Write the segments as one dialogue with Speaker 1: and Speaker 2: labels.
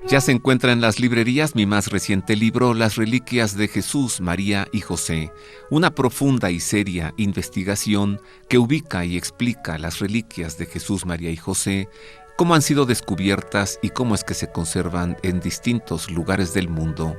Speaker 1: Ya se encuentra en las librerías mi más reciente libro, Las Reliquias de Jesús, María y José, una profunda y seria investigación que ubica y explica las reliquias de Jesús, María y José, cómo han sido descubiertas y cómo es que se conservan en distintos lugares del mundo.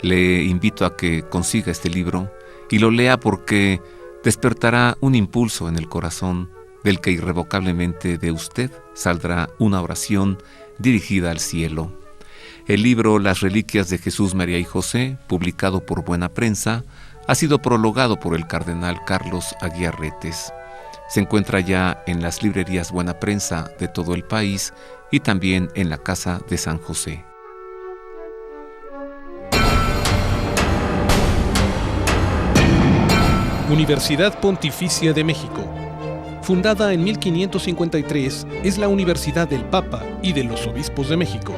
Speaker 1: Le invito a que consiga este libro y lo lea porque despertará un impulso en el corazón del que irrevocablemente de usted saldrá una oración dirigida al cielo. El libro Las Reliquias de Jesús, María y José, publicado por Buena Prensa, ha sido prologado por el cardenal Carlos Aguiar Retes. Se encuentra ya en las librerías Buena Prensa de todo el país y también en la Casa de San José.
Speaker 2: Universidad Pontificia de México. Fundada en 1553, es la Universidad del Papa y de los Obispos de México.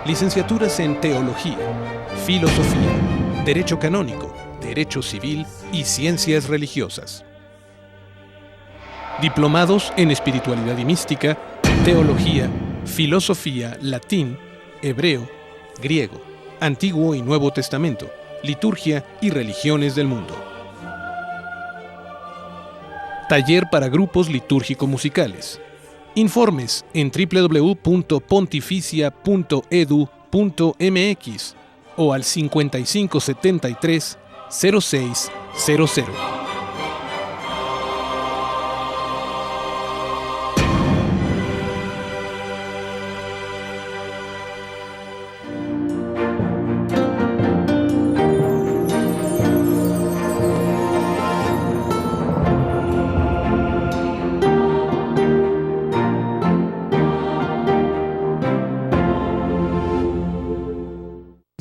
Speaker 2: Licenciaturas en Teología, Filosofía, Derecho Canónico, Derecho Civil y Ciencias Religiosas. Diplomados en Espiritualidad y Mística, Teología, Filosofía, Latín, Hebreo, Griego, Antiguo y Nuevo Testamento, Liturgia y Religiones del Mundo. Taller para grupos litúrgico-musicales. Informes en www.pontificia.edu.mx o al 5573 0600.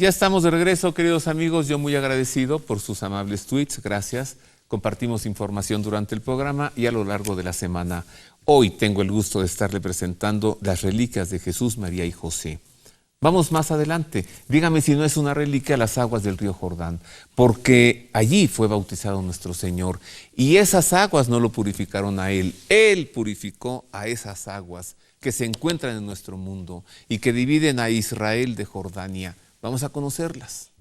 Speaker 1: Ya estamos de regreso, queridos amigos. Yo muy agradecido por sus amables tweets. Gracias. Compartimos información durante el programa y a lo largo de la semana. Hoy tengo el gusto de estarle presentando las reliquias de Jesús, María y José. Vamos más adelante. Dígame si no es una reliquia las aguas del río Jordán, porque allí fue bautizado nuestro Señor y esas aguas no lo purificaron a Él. Él purificó a esas aguas que se encuentran en nuestro mundo y que dividen a Israel de Jordania. Vamos a conocerlas.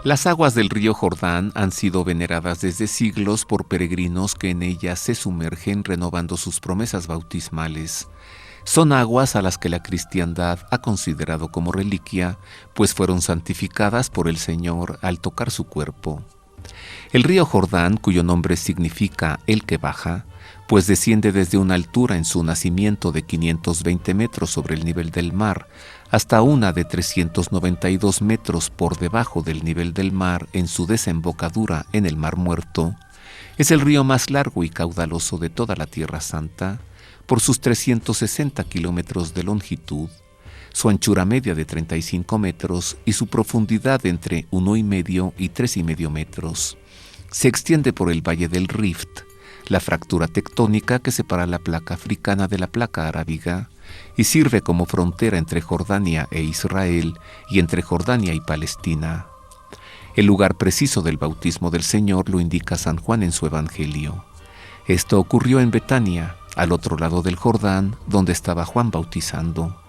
Speaker 1: Las aguas del río Jordán han sido veneradas desde siglos por peregrinos que en ellas se sumergen renovando sus promesas bautismales. Son aguas a las que la cristiandad ha considerado como reliquia, pues fueron santificadas por el Señor al tocar su cuerpo. El río Jordán, cuyo nombre significa el que baja, pues desciende desde una altura en su nacimiento de 520 metros sobre el nivel del mar, hasta una de 392 metros por debajo del nivel del mar en su desembocadura en el Mar Muerto, es el río más largo y caudaloso de toda la Tierra Santa, por sus 360 kilómetros de longitud, su anchura media de 35 metros y su profundidad entre 1,5 y 3,5 metros. Se extiende por el Valle del Rift, la fractura tectónica que separa la placa africana de la placa arábiga, y sirve como frontera entre Jordania e Israel y entre Jordania y Palestina. El lugar preciso del bautismo del Señor lo indica San Juan en su Evangelio. Esto ocurrió en Betania, al otro lado del Jordán, donde estaba Juan bautizando.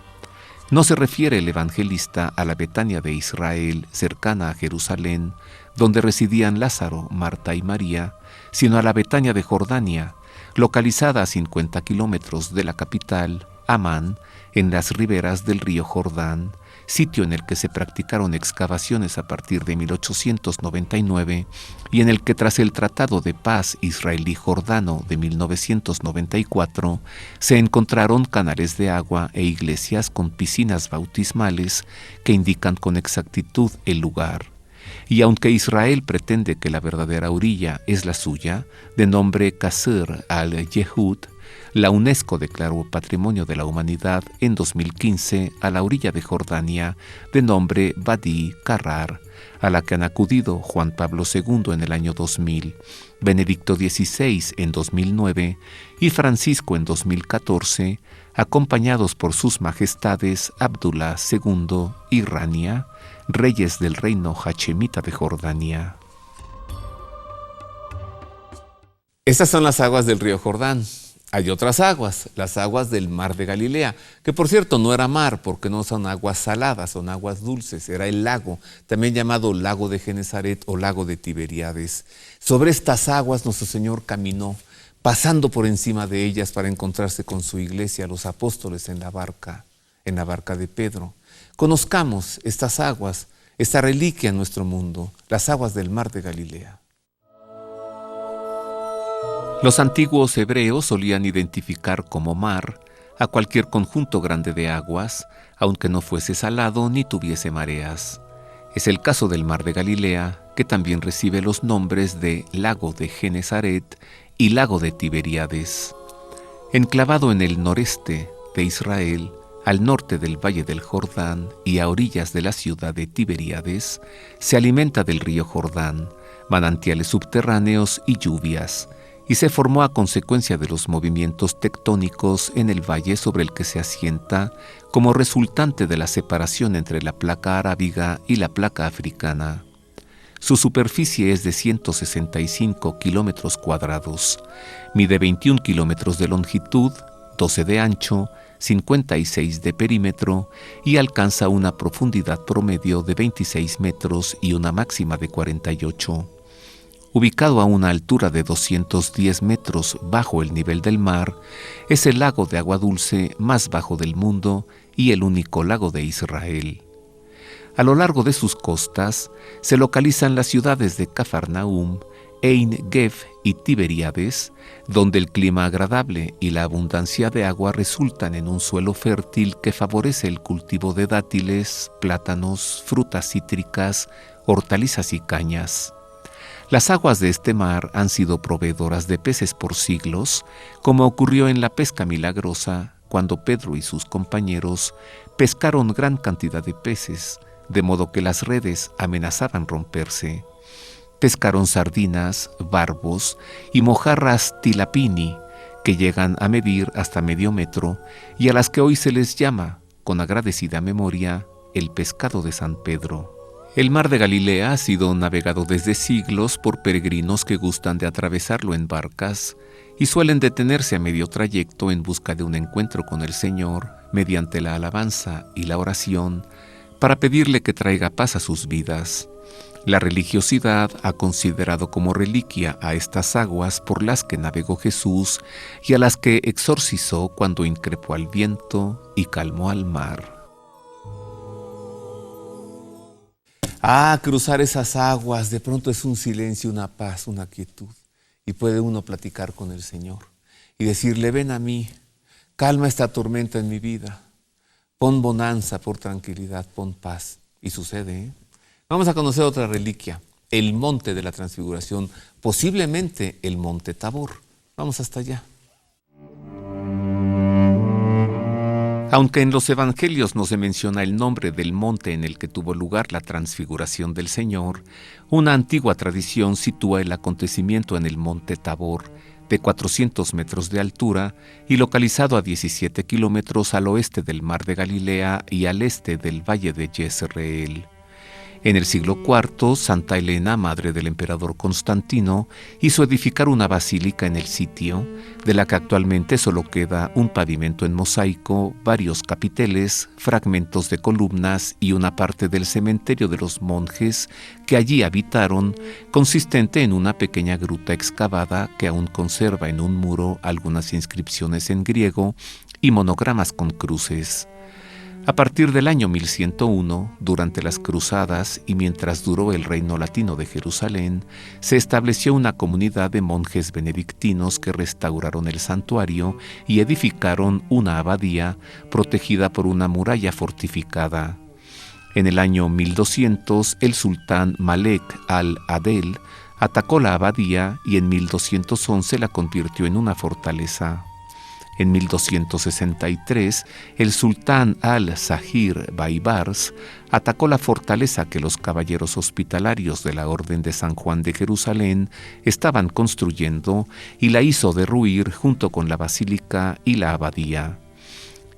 Speaker 1: No se refiere el evangelista a la Betania de Israel, cercana a Jerusalén, donde residían Lázaro, Marta y María, sino a la Betania de Jordania, localizada a 50 kilómetros de la capital, Amán, en las riberas del río Jordán, sitio en el que se practicaron excavaciones a partir de 1899 y en el que tras el Tratado de Paz Israelí-Jordano de 1994 se encontraron canales de agua e iglesias con piscinas bautismales que indican con exactitud el lugar. Y aunque Israel pretende que la verdadera orilla es la suya, de nombre Qasr al-Yehud, la UNESCO declaró Patrimonio de la Humanidad en 2015 a la orilla de Jordania, de nombre Wadi Qarrar, a la que han acudido Juan Pablo II en el año 2000, Benedicto XVI en 2009 y Francisco en 2014, acompañados por sus majestades Abdullah II y Rania, reyes del reino hachemita de Jordania. Estas son las aguas del río Jordán. Hay otras aguas, las aguas del mar de Galilea, que por cierto no era mar porque no son aguas saladas, son aguas dulces, era el lago, también llamado lago de Genesaret o lago de Tiberíades. Sobre estas aguas nuestro Señor caminó, pasando por encima de ellas para encontrarse con su iglesia, los apóstoles en la barca de Pedro. Conozcamos estas aguas, esta reliquia en nuestro mundo, las aguas del mar de Galilea. Los antiguos hebreos solían identificar como mar a cualquier conjunto grande de aguas, aunque no fuese salado ni tuviese mareas. Es el caso del mar de Galilea, que también recibe los nombres de lago de Genesaret y lago de Tiberíades. Enclavado en el noreste de Israel, al norte del valle del Jordán y a orillas de la ciudad de Tiberíades, se alimenta del río Jordán, manantiales subterráneos y lluvias, y se formó a consecuencia de los movimientos tectónicos en el valle sobre el que se asienta como resultante de la separación entre la placa arábiga y la placa africana. Su superficie es de 165 kilómetros cuadrados, mide 21 kilómetros de longitud, 12 de ancho, 56 de perímetro y alcanza una profundidad promedio de 26 metros y una máxima de 48. Ubicado a una altura de 210 metros bajo el nivel del mar, es el lago de agua dulce más bajo del mundo y el único lago de Israel. A lo largo de sus costas se localizan las ciudades de Cafarnaum, Ein Gef y Tiberíades, donde el clima agradable y la abundancia de agua resultan en un suelo fértil que favorece el cultivo de dátiles, plátanos, frutas cítricas, hortalizas y cañas. Las aguas de este mar han sido proveedoras de peces por siglos, como ocurrió en la pesca milagrosa, cuando Pedro y sus compañeros pescaron gran cantidad de peces, de modo que las redes amenazaban romperse. Pescaron sardinas, barbos y mojarras tilapini, que llegan a medir hasta medio metro y a las que hoy se les llama, con agradecida memoria, el pescado de San Pedro. El mar de Galilea ha sido navegado desde siglos por peregrinos que gustan de atravesarlo en barcas y suelen detenerse a medio trayecto en busca de un encuentro con el Señor mediante la alabanza y la oración para pedirle que traiga paz a sus vidas. La religiosidad ha considerado como reliquia a estas aguas por las que navegó Jesús y a las que exorcizó cuando increpó al viento y calmó al mar. Cruzar esas aguas, de pronto es un silencio, una paz, una quietud. Y puede uno platicar con el Señor y decirle, ven a mí, calma esta tormenta en mi vida, pon bonanza, pon tranquilidad, pon paz. Y sucede, ¿eh? Vamos a conocer otra reliquia, el monte de la transfiguración, posiblemente el monte Tabor. Vamos hasta allá. Aunque en los evangelios no se menciona el nombre del monte en el que tuvo lugar la transfiguración del Señor, una antigua tradición sitúa el acontecimiento en el monte Tabor, de 400 metros de altura y localizado a 17 kilómetros al oeste del mar de Galilea y al este del valle de Jezreel. En el siglo IV, Santa Elena, madre del emperador Constantino, hizo edificar una basílica en el sitio, de la que actualmente solo queda un pavimento en mosaico, varios capiteles, fragmentos de columnas y una parte del cementerio de los monjes que allí habitaron, consistente en una pequeña gruta excavada que aún conserva en un muro algunas inscripciones en griego y monogramas con cruces. A partir del año 1101, durante las cruzadas y mientras duró el reino latino de Jerusalén, se estableció una comunidad de monjes benedictinos que restauraron el santuario y edificaron una abadía protegida por una muralla fortificada. En el año 1200, el sultán Malek al-Adel atacó la abadía y en 1211 la convirtió en una fortaleza. En 1263, el sultán al-Zahir Baibars atacó la fortaleza que los caballeros hospitalarios de la Orden de San Juan de Jerusalén estaban construyendo y la hizo derruir junto con la basílica y la abadía.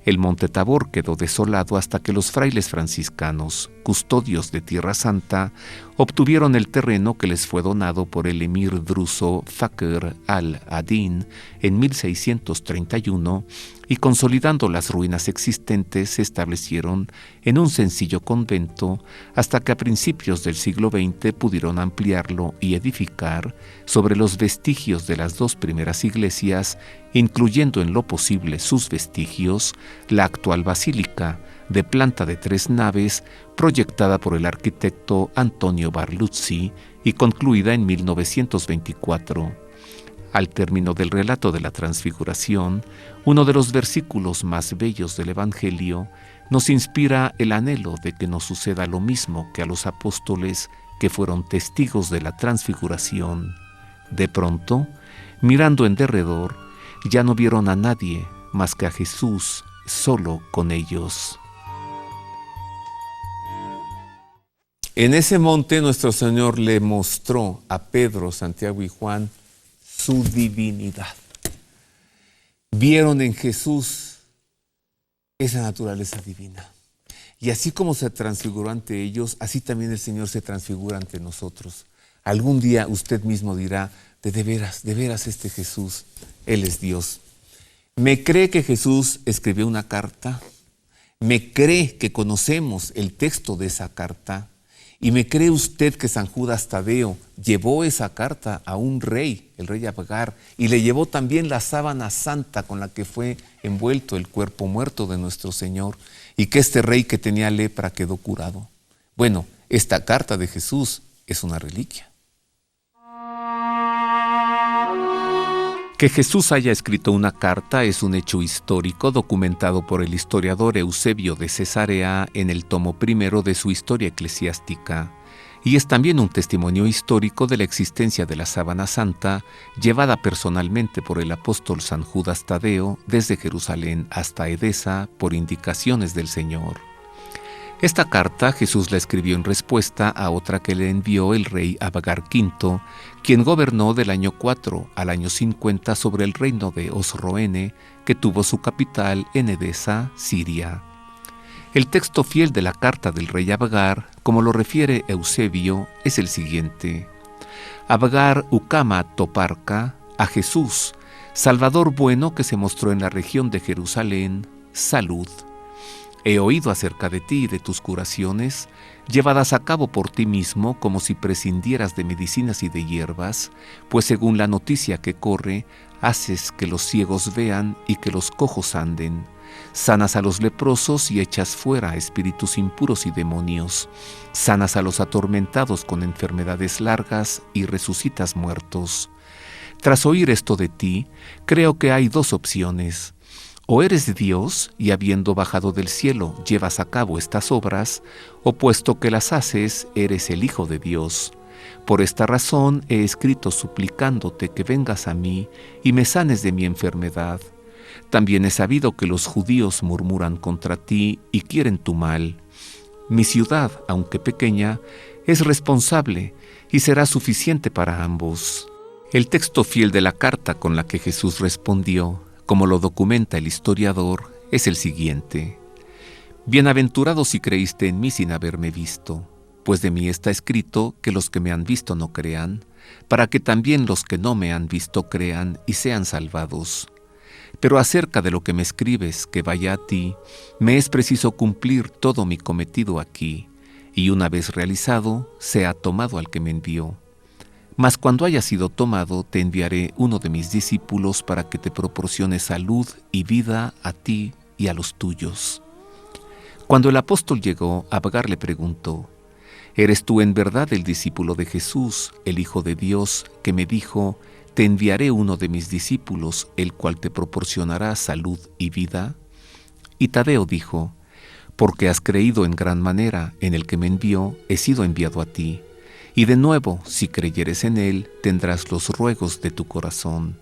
Speaker 1: El monte Tabor quedó desolado hasta que los frailes franciscanos, custodios de Tierra Santa, obtuvieron el terreno que les fue donado por el emir druso Fakhr al-Adin en 1631 y, consolidando las ruinas existentes, se establecieron en un sencillo convento hasta que a principios del siglo XX pudieron ampliarlo y edificar sobre los vestigios de las dos primeras iglesias, incluyendo en lo posible sus vestigios, la actual basílica, de planta de 3 naves, proyectada por el arquitecto Antonio Barluzzi y concluida en 1924. Al término del relato de la Transfiguración, uno de los versículos más bellos del Evangelio nos inspira el anhelo de que nos suceda lo mismo que a los apóstoles que fueron testigos de la Transfiguración. De pronto, mirando en derredor, ya no vieron a nadie más que a Jesús solo con ellos. En ese monte nuestro Señor le mostró a Pedro, Santiago y Juan su divinidad. Vieron en Jesús esa naturaleza divina. Y así como se transfiguró ante ellos, así también el Señor se transfigura ante nosotros. Algún día usted mismo dirá, de veras este Jesús, Él es Dios. ¿Me cree que Jesús escribió una carta? ¿Me cree que conocemos el texto de esa carta? ¿Y me cree usted que San Judas Tadeo llevó esa carta a un rey, el rey Abgar, y le llevó también la sábana santa con la que fue envuelto el cuerpo muerto de nuestro Señor, y que este rey que tenía lepra quedó curado? Bueno, esta carta de Jesús es una reliquia. Que Jesús haya escrito una carta es un hecho histórico documentado por el historiador Eusebio de Cesarea en el tomo primero de su Historia Eclesiástica, y es también un testimonio histórico de la existencia de la sábana santa llevada personalmente por el apóstol San Judas Tadeo desde Jerusalén hasta Edesa por indicaciones del Señor. Esta carta Jesús la escribió en respuesta a otra que le envió el rey Abgar V, quien gobernó del año 4 al año 50 sobre el reino de Osroene, que tuvo su capital en Edesa, Siria. El texto fiel de la carta del rey Abgar, como lo refiere Eusebio, es el siguiente: Abgar Ucama Toparca, a Jesús, Salvador bueno que se mostró en la región de Jerusalén, salud. He oído acerca de ti y de tus curaciones, llevadas a cabo por ti mismo como si prescindieras de medicinas y de hierbas, pues según la noticia que corre, haces que los ciegos vean y que los cojos anden, sanas a los leprosos y echas fuera espíritus impuros y demonios, sanas a los atormentados con enfermedades largas y resucitas muertos. Tras oír esto de ti, creo que hay 2 opciones. O eres Dios y habiendo bajado del cielo llevas a cabo estas obras, o puesto que las haces, eres el Hijo de Dios. Por esta razón he escrito suplicándote que vengas a mí y me sanes de mi enfermedad. También he sabido que los judíos murmuran contra ti y quieren tu mal. Mi ciudad, aunque pequeña, es responsable y será suficiente para ambos. El texto fiel de la carta con la que Jesús respondió, como lo documenta el historiador, es el siguiente: Bienaventurado si creíste en mí sin haberme visto, pues de mí está escrito que los que me han visto no crean, para que también los que no me han visto crean y sean salvados. Pero acerca de lo que me escribes, que vaya a ti, me es preciso cumplir todo mi cometido aquí, y una vez realizado, sea tomado al que me envió. Mas cuando haya sido tomado, te enviaré uno de mis discípulos para que te proporcione salud y vida a ti y a los tuyos. Cuando el apóstol llegó, Abgar le preguntó: ¿Eres tú en verdad el discípulo de Jesús, el Hijo de Dios, que me dijo, te enviaré uno de mis discípulos, el cual te proporcionará salud y vida? Y Tadeo dijo: Porque has creído en gran manera en el que me envió, he sido enviado a ti. Y de nuevo, si creyeres en él, tendrás los ruegos de tu corazón.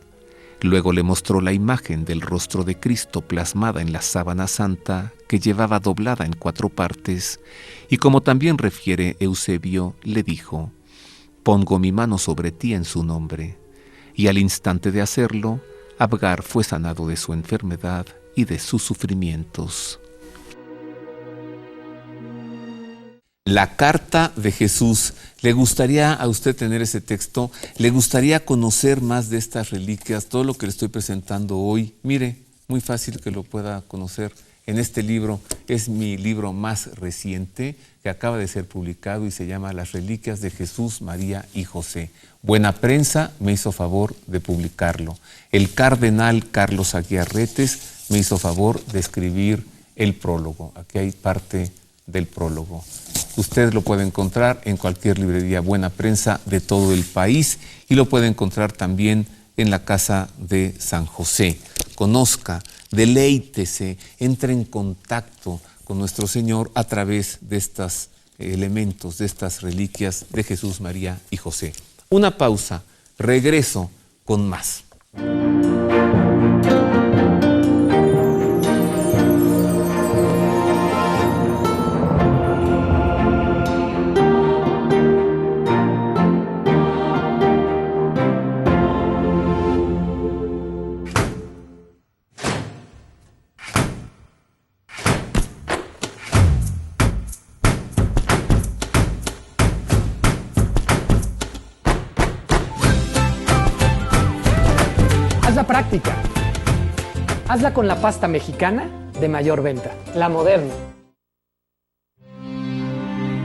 Speaker 1: Luego le mostró la imagen del rostro de Cristo plasmada en la sábana santa que llevaba doblada en 4 partes, y como también refiere Eusebio, le dijo: Pongo mi mano sobre ti en su nombre. Y al instante de hacerlo, Abgar fue sanado de su enfermedad y de sus sufrimientos. La carta de Jesús. ¿Le gustaría a usted tener ese texto? ¿Le gustaría conocer más de estas reliquias? Todo lo que le estoy presentando hoy, mire, muy fácil que lo pueda conocer en este libro. Es mi libro más reciente, que acaba de ser publicado y se llama Las Reliquias de Jesús, María y José. Buena Prensa me hizo favor de publicarlo. El cardenal Carlos Aguiar Retes me hizo favor de escribir el prólogo. Aquí hay parte del prólogo. Usted lo puede encontrar en cualquier librería Buena Prensa de todo el país y lo puede encontrar también en la Casa de San José. Conozca, deleítese, entre en contacto con nuestro Señor a través de estos elementos, de estas reliquias de Jesús, María y José. Una pausa, regreso con más.
Speaker 3: Hazla práctica. Hazla con la pasta mexicana de mayor venta, la Moderna.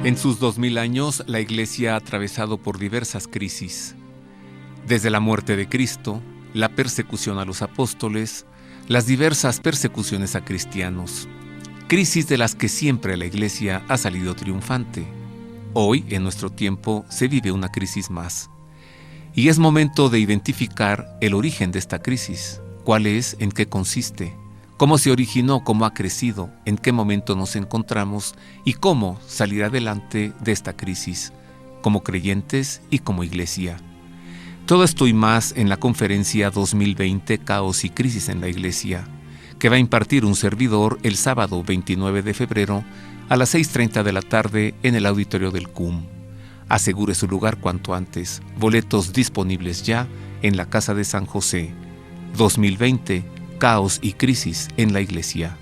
Speaker 1: En sus 2000 años, la Iglesia ha atravesado por diversas crisis. Desde la muerte de Cristo, la persecución a los apóstoles, las diversas persecuciones a cristianos. Crisis de las que siempre la Iglesia ha salido triunfante. Hoy, en nuestro tiempo, se vive una crisis más. Y es momento de identificar el origen de esta crisis. ¿Cuál es? ¿En qué consiste? ¿Cómo se originó? ¿Cómo ha crecido? ¿En qué momento nos encontramos? ¿Y cómo salir adelante de esta crisis? Como creyentes y como Iglesia. Todo esto y más en la conferencia 2020 Caos y Crisis en la Iglesia, que va a impartir un servidor el sábado 29 de febrero a las 6:30 de la tarde en el auditorio del CUM. Asegure su lugar cuanto antes. Boletos disponibles ya en la Casa de San José. 2020, Caos y Crisis en la Iglesia.